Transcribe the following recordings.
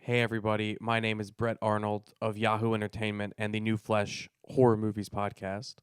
Hey everybody, my name is Brett Arnold of Yahoo Entertainment and the New Flesh Horror Movies podcast.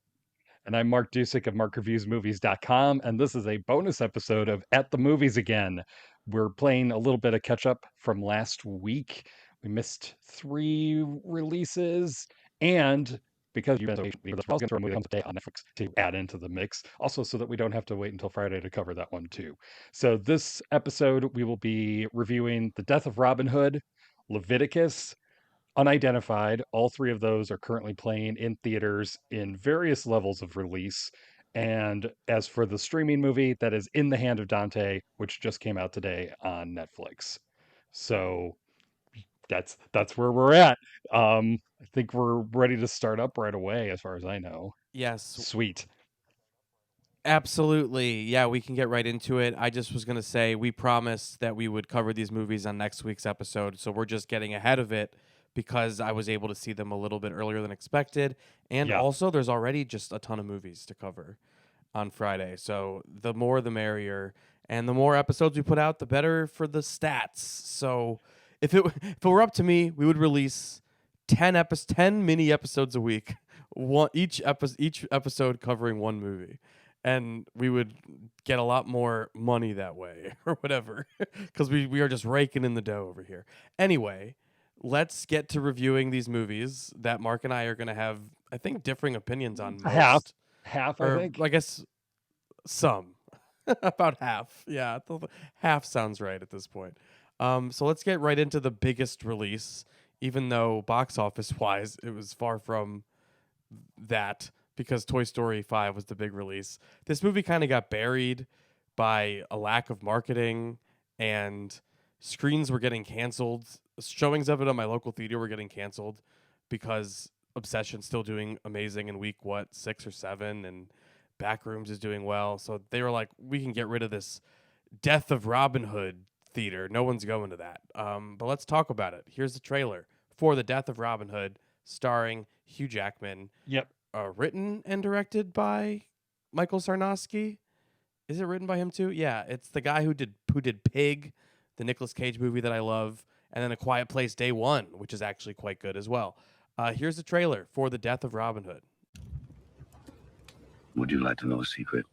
And I'm Mark Dujsik of MarkReviewsMovies.com, and this is a bonus episode of At the Movies Again. We're playing a little bit of catch up from last week. We missed 3 releases, and because you've been so patient, we're going to throw a movie on today on Netflix to add into the mix, also so that we don't have to wait until Friday to cover that one too. So this episode, we will be reviewing The Death of Robin Hood, Leviticus, Unidentified. All 3 of those are currently playing in theaters in various levels of release. And as for the streaming movie, that is In the Hand of Dante, which just came out today on Netflix. So that's where we're at. I think we're ready to start up right away, as far as I know. Yes, Sweet. absolutely. Yeah, we can get right into it. I just was going to say we promised that we would cover these movies on next week's episode, so we're just getting ahead of it because I was able to see them a little bit earlier than expected. And Yeah. also, there's already just a ton of movies to cover on Friday. So the more the merrier. And the more episodes we put out, the better for the stats. So if it were up to me, we would release 10 mini episodes a week. Each episode covering one movie. And we would get a lot more money that way or whatever. Because we are just raking in the dough over here. Anyway, let's get to reviewing these movies that Mark and I are going to have, I think, differing opinions on most. Half, I Or think. I guess some. About half. Yeah, half sounds right at this point. So let's get right into the biggest release, even though box office wise it was far from that because Toy Story 5 was the big release. This movie kind of got buried by a lack of marketing, and screens were getting canceled. Showings of it on my local theater were getting canceled because Obsession's still doing amazing in week 6 or 7, and Backrooms is doing well. So they were like, we can get rid of this Death of Robin Hood theater. No one's going to that. But let's talk about it. Here's the trailer for The Death of Robin Hood, starring Hugh Jackman. Yep. Written and directed by Michael Sarnowski. Is it written by him too? Yeah, it's the guy who did Pig, the Nicolas Cage movie that I love, and then A Quiet Place Day One, which is actually quite good as well. Here's the trailer for The Death of Robin Hood. Would you like to know a secret?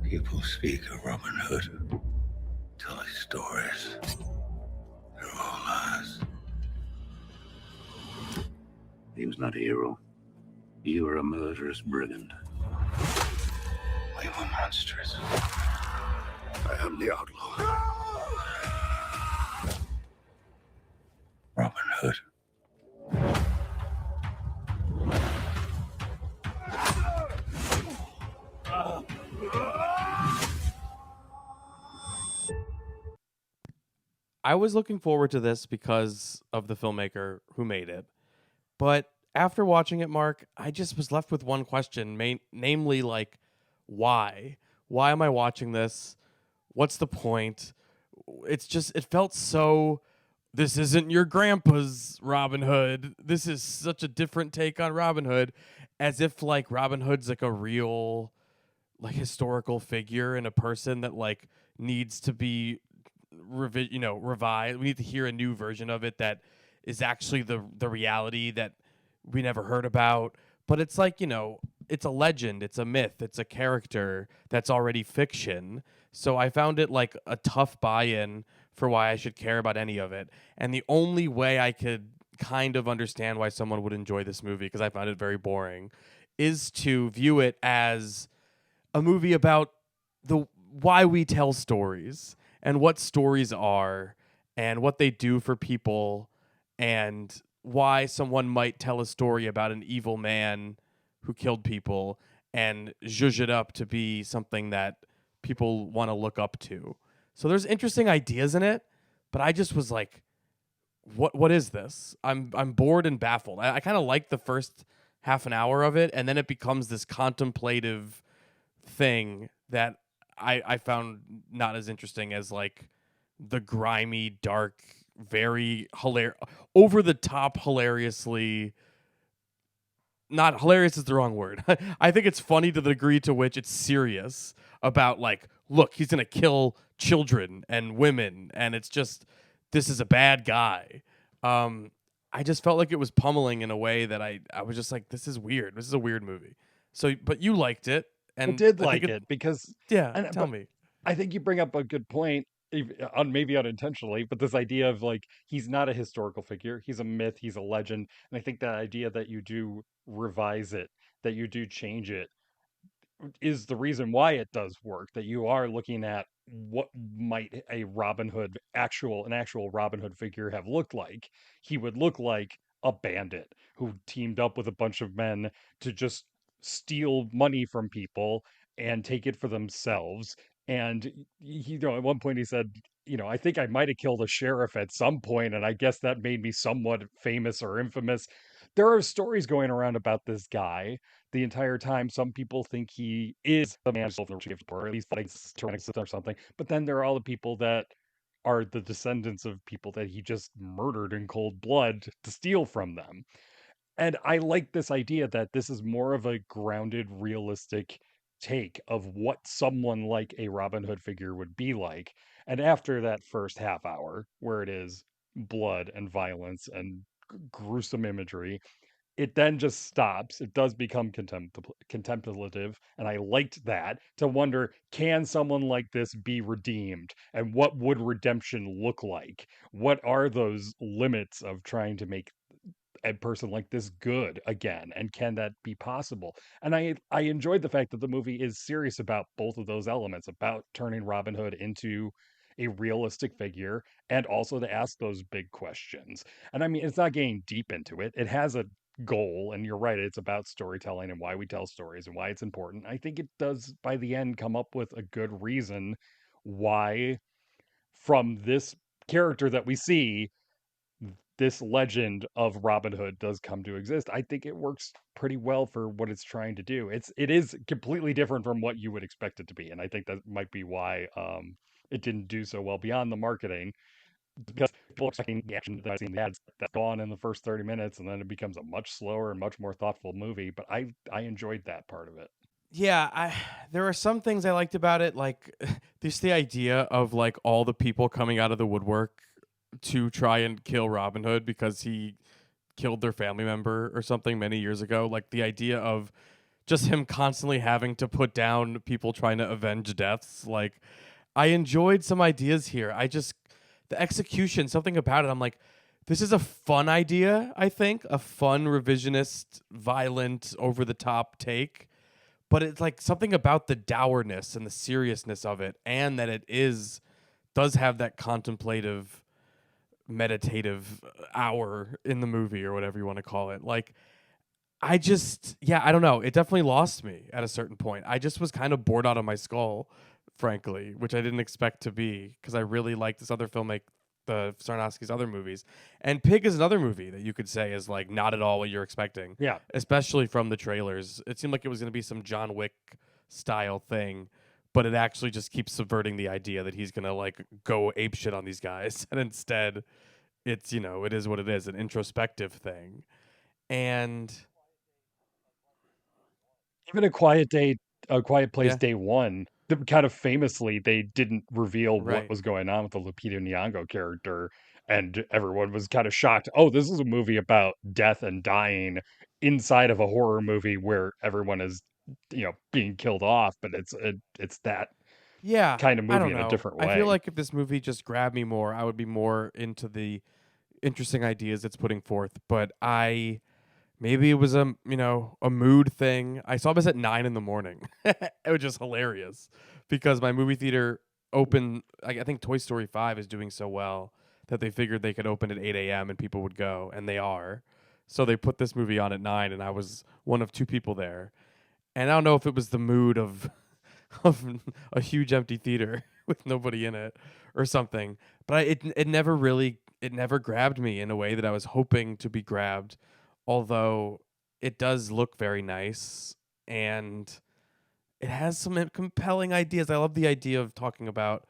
People speak of Robin Hood, tell his stories. They're all lies. He was not a hero. You were a murderous brigand. We were monsters. I am the outlaw. Robin Hood. I was looking forward to this because of the filmmaker who made it. But after watching it, Mark, I just was left with one question, namely, like, why? Why am I watching this? What's the point? It felt so, this isn't your grandpa's Robin Hood. This is such a different take on Robin Hood, as if, like, Robin Hood's, like, a real, like, historical figure and a person that, like, needs to be revised. We need to hear a new version of it that is actually the reality that we never heard about. But it's like, it's a legend, it's a myth, it's a character that's already fiction. So I found it like a tough buy-in for why I should care about any of it. And the only way I could kind of understand why someone would enjoy this movie, because I found it very boring, is to view it as a movie about the why we tell stories and what stories are and what they do for people and why someone might tell a story about an evil man who killed people and zhuzh it up to be something that people want to look up to. So there's interesting ideas in it, but I just was like, what is this? I'm bored and baffled. I kind of like the first half an hour of it, and then it becomes this contemplative thing that I found not as interesting as like the grimy, dark, very over the top, hilariously. Not hilarious is the wrong word. I think it's funny to the degree to which it's serious about like look, he's gonna kill children and women, and it's just this is a bad guy. I just felt like it was pummeling in a way that I was just like, this is weird. This is a weird movie. So, but you liked it, I and did I think like it because, yeah. and Tell but me. I think you bring up a good point, maybe unintentionally, but this idea of like he's not a historical figure, he's a myth, he's a legend, and I think that idea that you do revise it, that you do change it, is the reason why it does work. That you are looking at what might an actual Robin Hood figure have looked like. He would look like a bandit who teamed up with a bunch of men to just steal money from people and take it for themselves. And at one point he said, I think I might have killed a sheriff at some point, and I guess that made me somewhat famous or infamous. There are stories going around about this guy the entire time. Some people think he is the man who or at least likes tyrannical or something. But then there are all the people that are the descendants of people that he just murdered in cold blood to steal from them. And I like this idea that this is more of a grounded, realistic take of what someone like a Robin Hood figure would be like. And after that first half hour, where it is blood and violence and gruesome imagery, it then just stops. It does become contemplative, and I liked that, to wonder, can someone like this be redeemed? And what would redemption look like? What are those limits of trying to make a person like this good again, and can that be possible? And I enjoyed the fact that the movie is serious about both of those elements, about turning Robin Hood into a realistic figure, and also to ask those big questions. And I mean, it's not getting deep into it. It has a goal, and you're right, it's about storytelling and why we tell stories and why it's important. I think it does by the end come up with a good reason why, from this character that we see, this legend of Robin Hood does come to exist. I think it works pretty well for what it's trying to do. It is completely different from what you would expect it to be, and I think that might be why it didn't do so well beyond the marketing, because people are expecting the action that I've seen in the ads that's gone in the first 30 minutes, and then it becomes a much slower and much more thoughtful movie. But I enjoyed that part of it. Yeah, there are some things I liked about it, like just the idea of like all the people coming out of the woodwork to try and kill Robin Hood because he killed their family member or something many years ago. Like the idea of just him constantly having to put down people trying to avenge deaths. Like I enjoyed some ideas here. The execution, something about it, I'm like, this is a fun idea, I think, a fun revisionist, violent, over the top take. But it's like something about the dourness and the seriousness of it, and that does have that contemplative, meditative hour in the movie or whatever you want to call it. Like I don't know. It definitely lost me at a certain point. I just was kind of bored out of my skull, frankly, which I didn't expect to be, because I really like this other the Sarnowski's other movies. And Pig is another movie that you could say is like not at all what you're expecting, Yeah. especially from the trailers. It seemed like it was going to be some John Wick style thing, but it actually just keeps subverting the idea that he's going to like go ape shit on these guys. And instead, it is what it is, an introspective thing. And Even a Quiet Place yeah, Day One, kind of famously, they didn't reveal what right. was going on with the Lupita Nyong'o character, and everyone was kind of shocked. Oh, this is a movie about death and dying inside of a horror movie where everyone is, being killed off, but it's that Yeah, kind of I movie don't in a know. different I feel way. like if this movie just grabbed me more, I would be more into the interesting ideas it's putting forth. But maybe it was a mood thing. I saw this at 9 in the morning. It was just hilarious because my movie theater opened. I think Toy Story 5 is doing so well that they figured they could open at 8 a.m. and people would go, and they are. So they put this movie on at 9, and I was one of two people there. And I don't know if it was the mood of of a huge empty theater with nobody in it or something. But it never grabbed me in a way that I was hoping to be grabbed. Although it does look very nice and it has some compelling ideas. I love the idea of talking about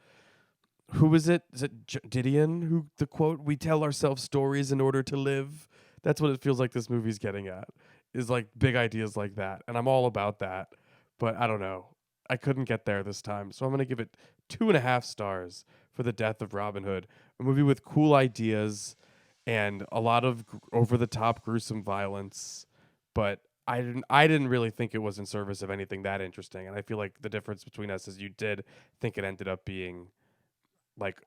who is it? Is it Didion who the quote, "We tell ourselves stories in order to live." That's what it feels like this movie's getting at. Is like big ideas like that. And I'm all about that. But I don't know. I couldn't get there this time. So I'm gonna give it 2.5 stars for The Death of Robin Hood, a movie with cool ideas and a lot of over the top gruesome violence, but I didn't really think it was in service of anything that interesting. And I feel like the difference between us is you did think it ended up being like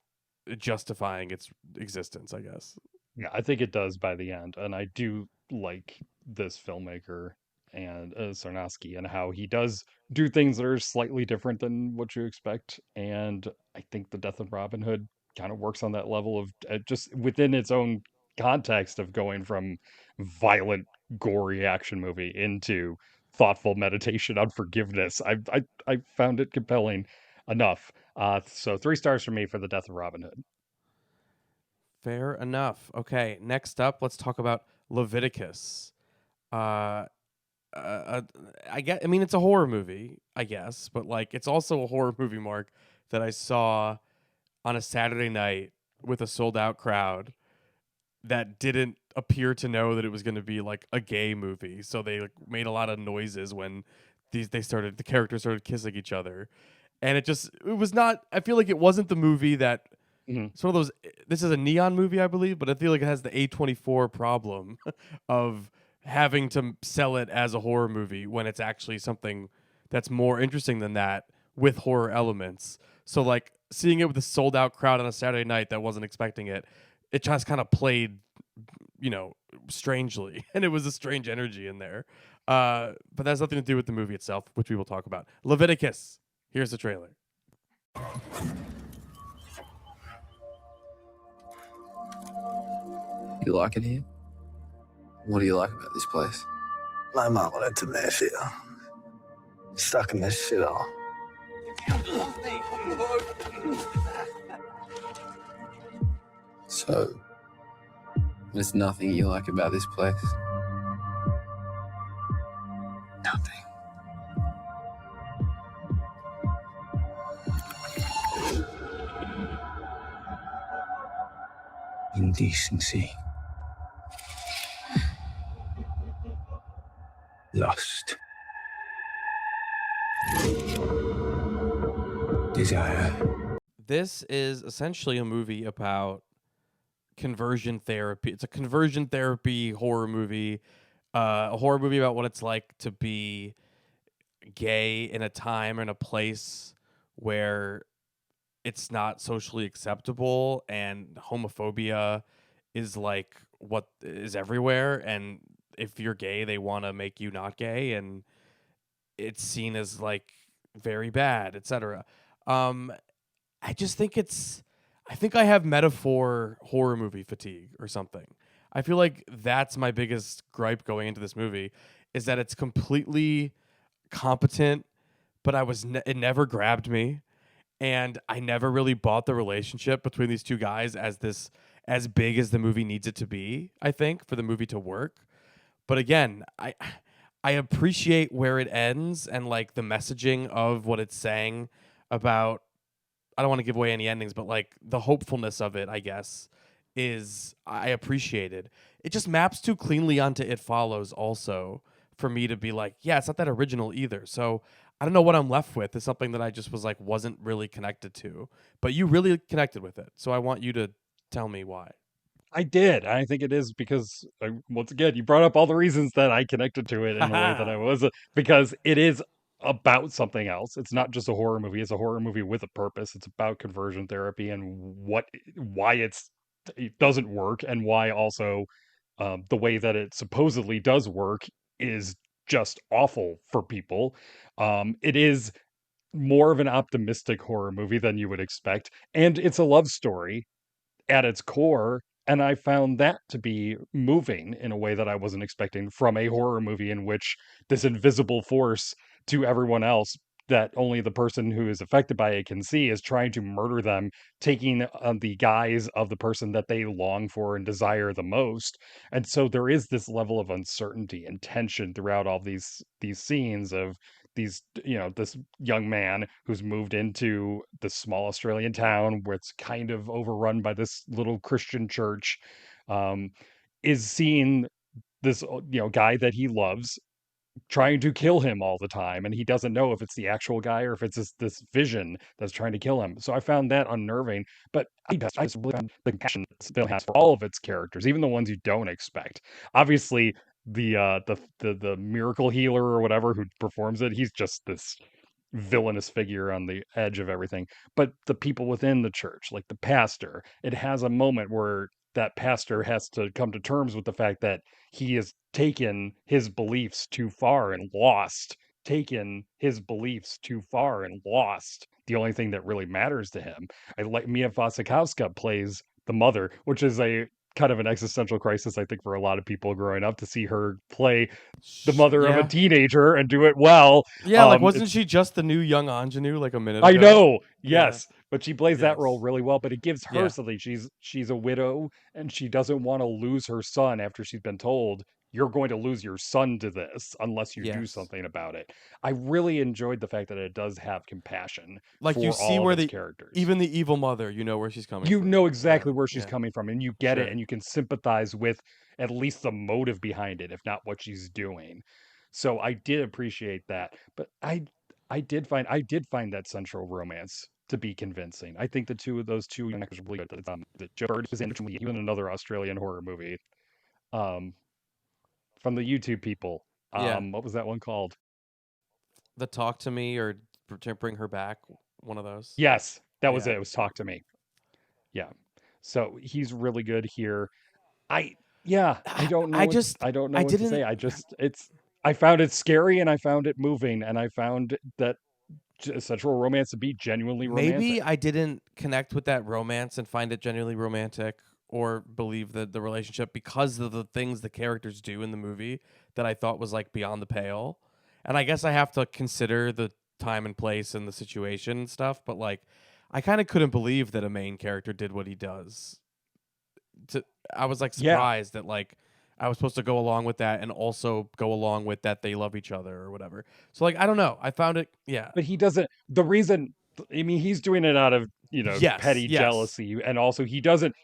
justifying its existence, I guess. Yeah, I think it does by the end, and I do like this filmmaker and Sarnowski and how he does do things that are slightly different than what you expect. And I think The Death of Robin Hood kind of works on that level of just within its own context of going from violent, gory action movie into thoughtful meditation on forgiveness. I found it compelling enough. So 3 stars for me for The Death of Robin Hood. Fair enough. Okay, next up, let's talk about Leviticus. Uh, uh, I mean, it's a horror movie, I guess, but like, it's also a horror movie, Mark, that I saw on a Saturday night with a sold out crowd that didn't appear to know that it was going to be like a gay movie. So they like, made a lot of noises when the characters started kissing each other, and it was not. I feel like it wasn't the movie that Mhm. it's one of those. This is a neon movie, I believe, but I feel like it has the A24 problem of having to sell it as a horror movie when it's actually something that's more interesting than that with horror elements. So like seeing it with a sold out crowd on a Saturday night that wasn't expecting it, it just kind of played, strangely, and it was a strange energy in there. But that has nothing to do with the movie itself, which we will talk about. Leviticus. Here's the trailer. You like it here? What do you like about this place? My mom wanted to miss you. Stuck in this shithole. So, there's nothing you like about this place? Nothing. Indecency. Lust. Desire. This is essentially a movie about conversion therapy. It's a conversion therapy horror movie, a horror movie about what it's like to be gay in a time and a place where it's not socially acceptable and homophobia is like what is everywhere. And if you're gay, they want to make you not gay, and it's seen as like very bad, etc. Um, I just think I think I have metaphor horror movie fatigue or something. I feel like that's my biggest gripe going into this movie is that it's completely competent, but it never grabbed me, and I never really bought the relationship between these two guys as big as the movie needs it to be, I think, for the movie to work. But again, I appreciate where it ends and like the messaging of what it's saying about. I don't want to give away any endings, but like the hopefulness of it, I guess, is I appreciated. It just maps too cleanly onto It Follows also for me to be like, yeah, it's not that original either. So I don't know what I'm left with. Is something that I just was like wasn't really connected to. But you really connected with it. So I want you to tell me why. I did. I think it is because, once again, you brought up all the reasons that I connected to it in a way that I was, because it is about something else. It's not just a horror movie. It's a horror movie with a purpose. It's about conversion therapy and why it doesn't work, and why also the way that it supposedly does work is just awful for people. It is more of an optimistic horror movie than you would expect, and it's a love story at its core. And I found that to be moving in a way that I wasn't expecting from a horror movie in which this invisible force to everyone else that only the person who is affected by it can see is trying to murder them, taking the guise of the person that they long for and desire the most. And so there is this level of uncertainty and tension throughout all these scenes of this young man who's moved into this small Australian town where it's kind of overrun by this little Christian church, um, is seeing this guy that he loves trying to kill him all the time, and he doesn't know if it's the actual guy or if it's this vision that's trying to kill him. So I found that unnerving, but I just really found the compassion this film has for all of its characters, even the ones you don't expect. Obviously, the miracle healer or whatever who performs it, he's just this villainous figure on the edge of everything. But the people within the church, like the pastor, it has a moment where that pastor has to come to terms with the fact that he has taken his beliefs too far and taken his beliefs too far and lost the only thing that really matters to him. I like Mia Wasikowska plays the mother, which is a kind of an existential crisis, I think, for a lot of people growing up, to see her play the mother of a Yeah. teenager and do it well. Yeah, like wasn't she just the new young ingenue like a minute ago? I know, Yeah. yes, but she plays that role Yes. really well. But it gives her Yeah. something. She's a widow, and she doesn't want to lose her son after she's been told, you're going to lose your son to this unless you do Yes. something about it. I really enjoyed the fact that it does have compassion Like for you see all where of its the characters. even the evil mother, you know where she's coming You from. know exactly Yeah, where she's yeah. coming from, and you get it, Sure. and you can sympathize with at least the motive behind it, if not what she's doing. So I did appreciate that, but I did find that central romance to be convincing. I think those two young actors were really good. The Joe Bird was in even another Australian horror movie, um, from the YouTube people. Yeah. What was that one called? The Talk to Me or to Bring Her Back, one of those. Yes, that was Yeah. it. It was Talk to Me. Yeah. So he's really good here. I don't know I what just I don't know I what to didn't say. I found it scary and I found it moving and I found that sexual romance to be genuinely romantic. maybe I didn't connect with that romance and find it genuinely romantic or believe that the relationship because of the things the characters do in the movie that I thought was like beyond the pale. And I guess I have to consider the time and place and the situation and stuff, but like I kind of couldn't believe that a main character did what he does. I was like Yeah. surprised that like I was supposed to go along with that and also go along with that they love each other or whatever. So like I don't know. I found it But he doesn't he's doing it out of, Yes, petty yes. jealousy, and also he doesn't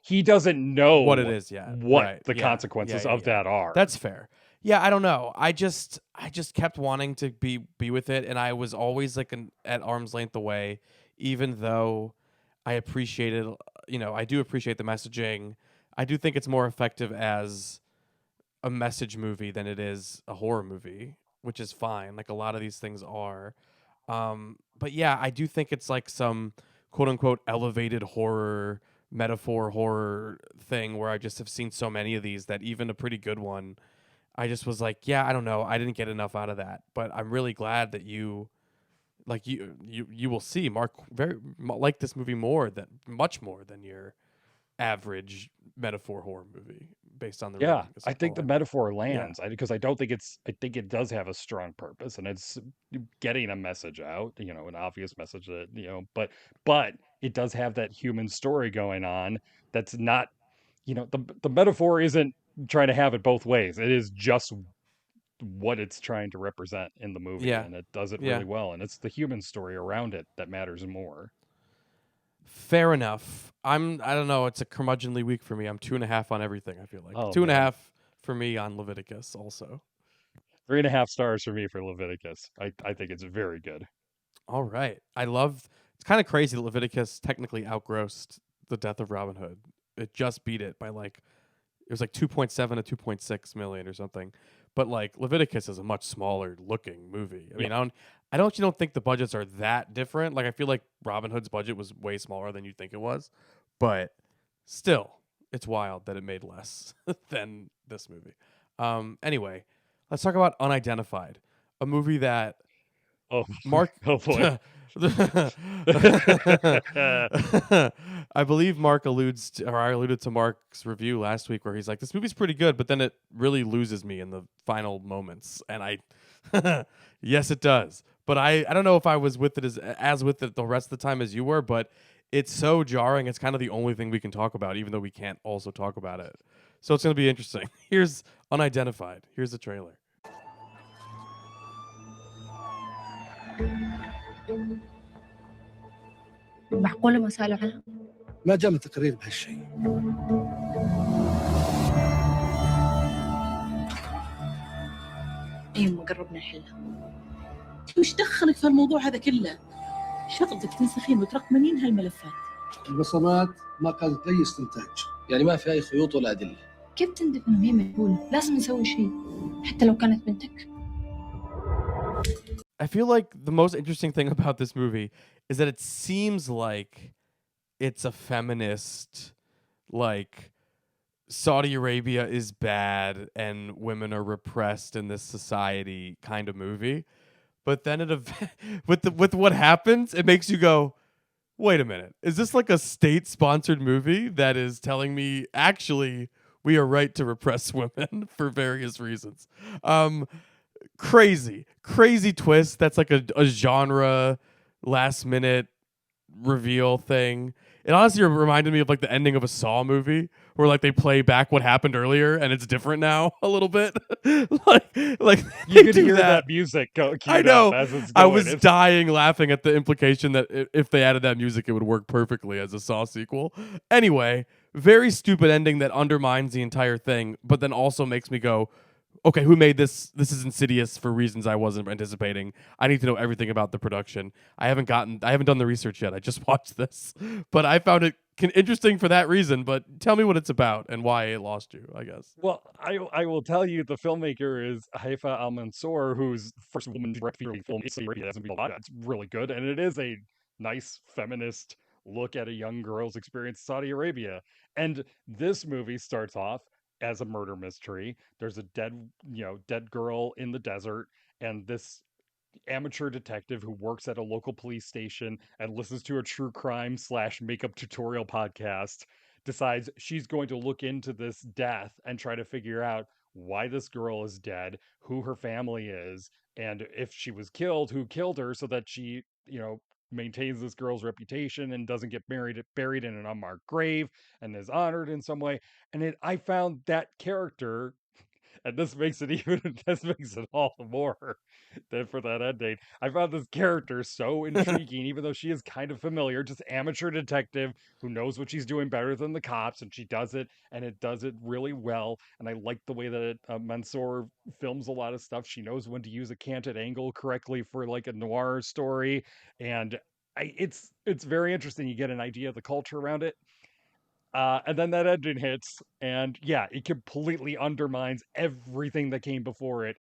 know what it is yet. what Right. the Yeah. consequences Yeah, of that are. That's fair. Yeah, I don't know. I just kept wanting to be with it, and I was always like at arm's length away, even though I appreciated, I do appreciate the messaging. I do think it's more effective as a message movie than it is a horror movie, which is fine. Like a lot of these things are. But yeah, I do think it's like some quote unquote elevated horror metaphor horror thing where I just have seen so many of these that even a pretty good one, I just was like, yeah, I don't know, I didn't get enough out of that. But I'm really glad that you will see Mark like this movie much more than your average metaphor horror movie based on the Yeah, rating so I think the far. metaphor lands because I don't think I think it does have a strong purpose and it's getting a message out, an obvious message that, but it does have that human story going on that's not, the metaphor isn't trying to have it both ways. It is just what it's trying to represent in the movie, Yeah. and it does it Yeah. really well. And it's the human story around it that matters more. Fair enough. I don't know. It's a curmudgeonly week for me. I'm 2.5 on everything. I feel like Oh, 2.5 man. for me on Leviticus. Also, 3.5 stars for me for Leviticus. I think it's very good. all right. It's kind of crazy that Leviticus technically outgrossed The Death of Robin Hood. It just beat it by it was like 2.7 to 2.6 million or something. But like Leviticus is a much smaller looking movie. I mean, I don't think the budgets are that different. Like I feel like Robin Hood's budget was way smaller than you'd think it was, but still, it's wild that it made less than this movie. Anyway, let's talk about Unidentified, a movie that Mark. Oh boy. I believe Mark I alluded to Mark's review last week where he's like, this movie's pretty good, but then it really loses me in the final moments. And yes, it does. But I don't know if I was with it as with it the rest of the time as you were, but it's so jarring. It's kind of the only thing we can talk about, even though we can't also talk about it. So it's going to be interesting. Here's Unidentified. Here's the trailer. معقولة ما سألوا عنها؟ ما جاء من تقرير بهالشيء. أيوة قربنا نحلها. وش دخلك في الموضوع هذا كله؟ شغلتك تنسخين وترقمين هالملفات. البصمات ما كانت لي استنتاج، يعني ما في أي خيوط ولا أدلة. كيف تندف إنه هي مجهولة؟ لازم نسوي شيء حتى لو كانت بنتك. I feel like the most interesting thing about this movie is that it seems like it's a feminist, like Saudi Arabia is bad and women are repressed in this society kind of movie. But then with what happens, it makes you go, wait a minute. Is this like a state-sponsored movie that is telling me actually we are right to repress women for various reasons? Crazy twist. That's like a genre last minute reveal thing. It honestly reminded me of like the ending of a Saw movie where like they play back what happened earlier and it's different now a little bit. like You could hear that music queued I know. up as it's I going. was dying laughing at the implication that if they added that music, it would work perfectly as a Saw sequel. Anyway, very stupid ending that undermines the entire thing, but then also makes me go, okay, who made this? This is insidious for reasons I wasn't anticipating. I need to know everything about the production. I haven't done the research yet. I just watched this, but I found it interesting for that reason. But tell me what it's about and why it lost you, I guess. Well, I will tell you, the filmmaker is Haifa Al-Mansour, whose first woman directed film It's really good, and it is a nice feminist look at a young girl's experience in Saudi Arabia. And this movie starts off as a murder mystery. There's a dead girl in the desert, and this amateur detective who works at a local police station and listens to a true crime / makeup tutorial podcast decides she's going to look into this death and try to figure out why this girl is dead, who her family is, and if she was killed, who killed her, so that she, maintains this girl's reputation and doesn't get buried in an unmarked grave and is honored in some way. And I found that character, and this makes it all the more than for that ending. I found this character so intriguing, even though she is kind of familiar, just amateur detective who knows what she's doing better than the cops, and she does it, and it does it really well. And I like the way that Mansour films a lot of stuff. She knows when to use a canted angle correctly for like a noir story, and it's very interesting. You get an idea of the culture around it. And then that ending hits, and yeah, it completely undermines everything that came before it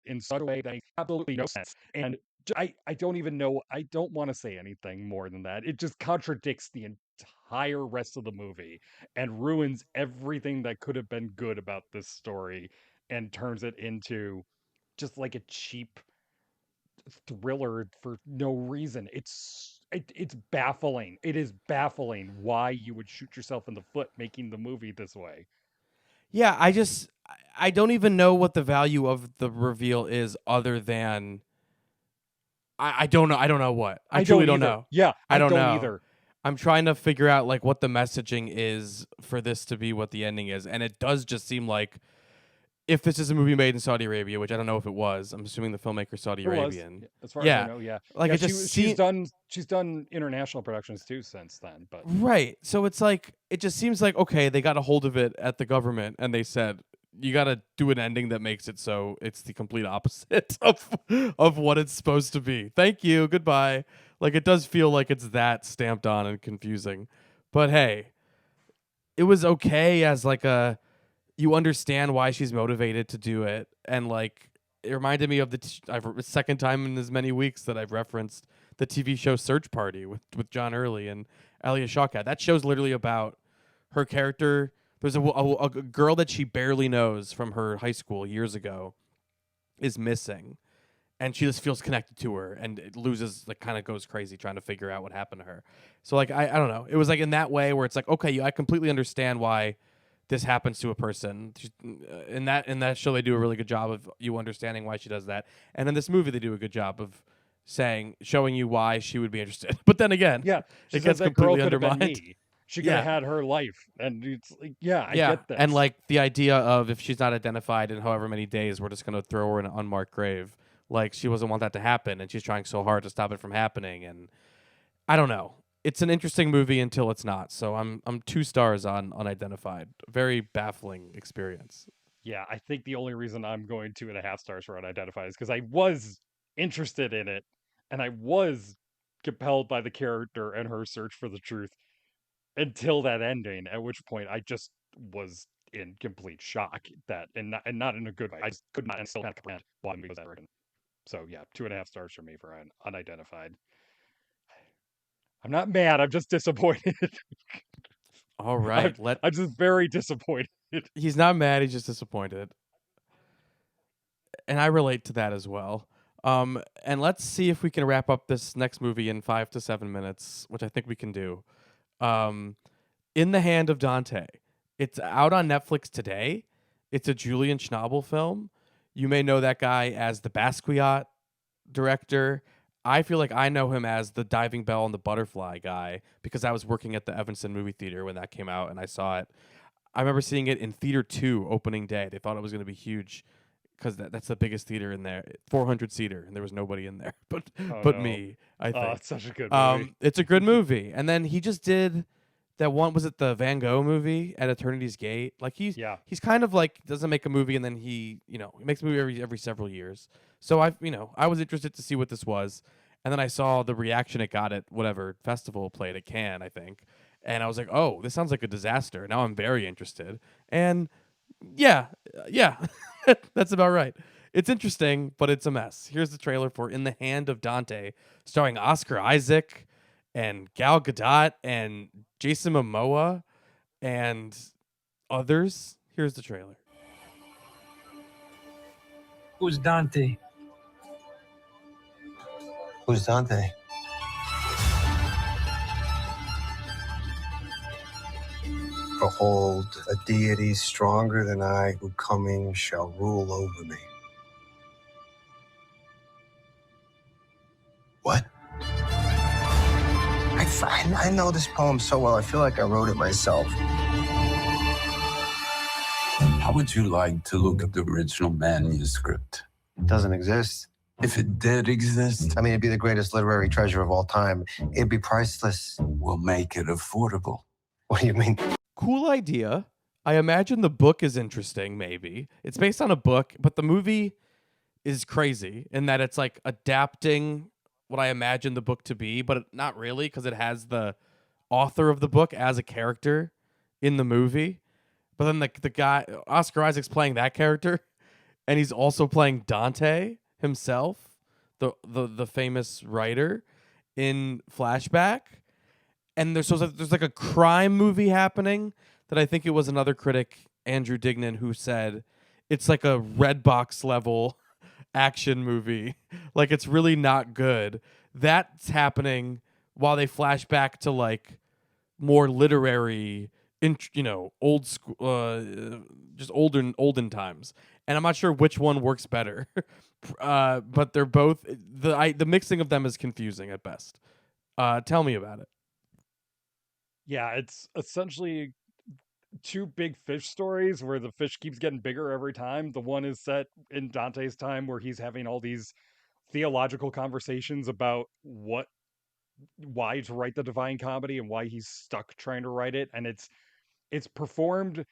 in such a way that makes absolutely no sense. And I don't even know, I don't want to say anything more than that. It just contradicts the entire rest of the movie and ruins everything that could have been good about this story and turns it into just like a cheap thriller for no reason. It's baffling. It is baffling why you would shoot yourself in the foot making the movie this way. Yeah, I don't even know what the value of the reveal is other than I don't know. I don't know what. I truly don't know. Yeah, I don't know either. I'm trying to figure out like what the messaging is for this to be what the ending is, and it does just seem like if this is a movie made in Saudi Arabia, which I don't know if it was, I'm assuming the filmmaker Saudi Arabian. As far as I know, yeah. Like yeah, it just she's done international productions too since then, but right. So it's like it just seems like okay, they got a hold of it at the government and they said you got to do an ending that makes it so it's the complete opposite of what it's supposed to be. Thank you. Goodbye. Like it does feel like it's that stamped on and confusing. But hey, it was okay as like you understand why she's motivated to do it, and like it reminded me of the second time in as many weeks that I've referenced the TV show Search Party with John Early and Alia Shawkat. That show's literally about her character. There's a girl that she barely knows from her high school years ago is missing, and she just feels connected to her, and it loses, like, kind of goes crazy trying to figure out what happened to her. So like I don't know. It was like in that way where it's like okay, I completely understand why this happens to a person. In that show, they do a really good job of you understanding why she does that, and in this movie, they do a good job of showing you why she would be interested. But then again, yeah, it gets completely undermined. She could have had her life, and it's like, I get this. And like the idea of if she's not identified in however many days, we're just gonna throw her in an unmarked grave. Like she doesn't want that to happen, and she's trying so hard to stop it from happening. And I don't know. It's an interesting movie until it's not. So I'm 2 stars on Unidentified. Very baffling experience. Yeah, I think the only reason I'm going 2.5 stars for Unidentified is because I was interested in it, and I was compelled by the character and her search for the truth until that ending, at which point I just was in complete shock and not in a good way. I just could not and still can't comprehend why the movie was that written. So yeah, 2.5 stars for me for Unidentified. I'm not mad, I'm just disappointed. All right, I'm just very disappointed. he's not mad, he's just disappointed. And I relate to that as well. And let's see if we can wrap up this next movie in 5 to 7 minutes, which I think we can do. In the Hand of Dante. It's out on Netflix today. It's a Julian Schnabel film. You may know that guy as the Basquiat director. I feel like I know him as the Diving Bell and the Butterfly guy because I was working at the Evanston movie theater when that came out and I saw it. I remember seeing it in Theater 2 opening day. They thought it was going to be huge because that's the biggest theater in there, 400 seater, and there was nobody in there but No. me. I think it's such a good movie. it's a good movie. And then he just did that one. Was it the Van Gogh movie at Eternity's Gate? Like he's kind of like doesn't make a movie and then he makes a movie every several years. So I was interested to see what this was, and then I saw the reaction it got at whatever festival played at Cannes, I think, and I was like, oh, this sounds like a disaster. Now I'm very interested, and yeah, that's about right. It's interesting, but it's a mess. Here's the trailer for In the Hand of Dante, starring Oscar Isaac and Gal Gadot and Jason Momoa and others. Here's the trailer. Who's Dante? Who's Dante? Behold, a deity stronger than I who coming shall rule over me. What? I know this poem so well, I feel like I wrote it myself. How would you like to look at the original manuscript? It doesn't exist. If it did exist, I mean, it'd be the greatest literary treasure of all time. It'd be priceless. we'll make it affordable. What do you mean? Cool idea. I imagine the book is interesting, maybe. It's based on a book, but the movie is crazy in that it's like adapting what I imagine the book to be, but not really because it has the author of the book as a character in the movie. But then the guy, Oscar Isaac's playing that character, and he's also playing Dante himself, the famous writer, in flashback. And there's like a crime movie happening that I think it was another critic, Andrew Dignan, who said it's like a Redbox level action movie. Like it's really not good. That's happening while they flash back to like more literary, old school, just olden times. And I'm not sure which one works better. But they're both the mixing of them is confusing at best. Tell me about it. Yeah, it's essentially two big fish stories where the fish keeps getting bigger every time. The one is set in Dante's time where he's having all these theological conversations about why to write the Divine Comedy and why he's stuck trying to write it. And it's performed,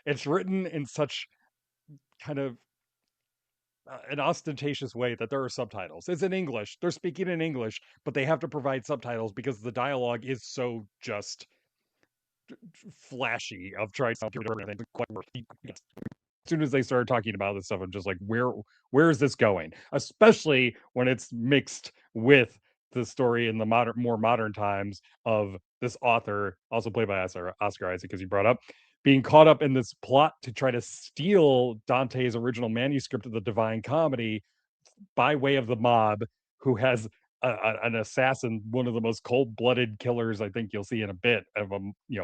it's written in such kind of an ostentatious way that there are subtitles. It's in English. They're speaking in English, but they have to provide subtitles because the dialogue is so just flashy of trying to as soon as they started talking about this stuff, I'm just like, where is this going? Especially when it's mixed with the story in the more modern times of this author, also played by Oscar Isaac, because you brought up, being caught up in this plot to try to steal Dante's original manuscript of the Divine Comedy by way of the mob, who has an assassin, one of the most cold-blooded killers I think you'll see in a bit, of a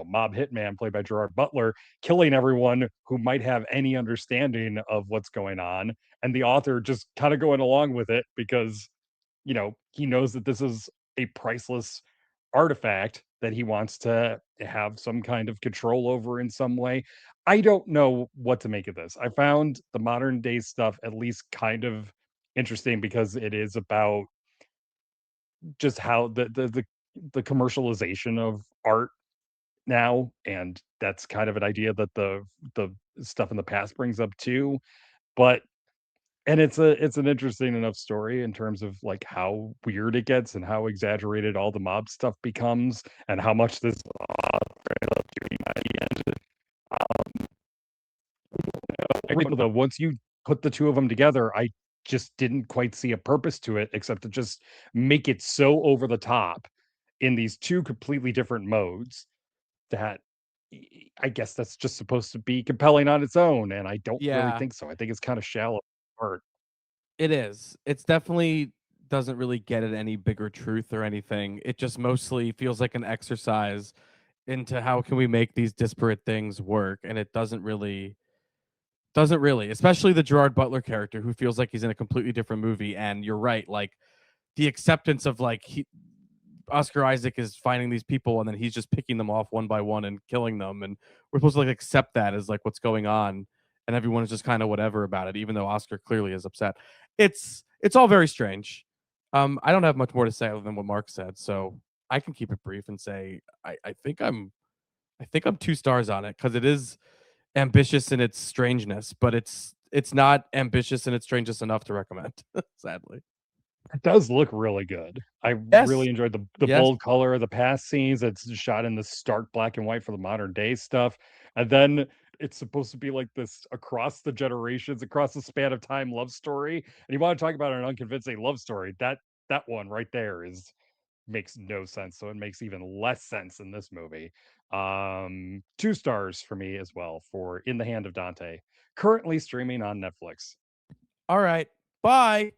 mob hitman played by Gerard Butler, killing everyone who might have any understanding of what's going on, and the author just kind of going along with it because he knows that this is a priceless artifact that he wants to have some kind of control over in some way. I don't know what to make of this. I found the modern day stuff at least kind of interesting because it is about just how the commercialization of art now, and that's kind of an idea that the stuff in the past brings up too. But and it's an interesting enough story in terms of like how weird it gets and how exaggerated all the mob stuff becomes and how much this though once you put the two of them together, I just didn't quite see a purpose to it except to just make it so over the top in these two completely different modes that I guess that's just supposed to be compelling on its own, and I don't really Yeah, think so. I think it's kind of shallow art. it is. It's definitely doesn't really get at any bigger truth or anything. It just mostly feels like an exercise into how can we make these disparate things work, and it doesn't really, especially the Gerard Butler character who feels like he's in a completely different movie. And you're right, like the acceptance of like Oscar Isaac is finding these people and then he's just picking them off one by one and killing them, and we're supposed to like accept that as like what's going on, and everyone is just kind of whatever about it, even though Oscar clearly is upset. It's all very strange. I don't have much more to say other than what Mark said, so I can keep it brief and say I think I'm 2 stars on it because it is ambitious in its strangeness, but it's not ambitious in its strangeness enough to recommend. Sadly, It does look really good. I yes, really enjoyed the yes, bold color of the past scenes. It's shot in the stark black and white for the modern day stuff. And then it's supposed to be like this across the generations, across the span of time love story. And you want to talk about an unconvincing love story. That one right there is makes no sense. So it makes even less sense in this movie. 2 stars for me as well for In the Hand of Dante, currently streaming on Netflix. all right, bye.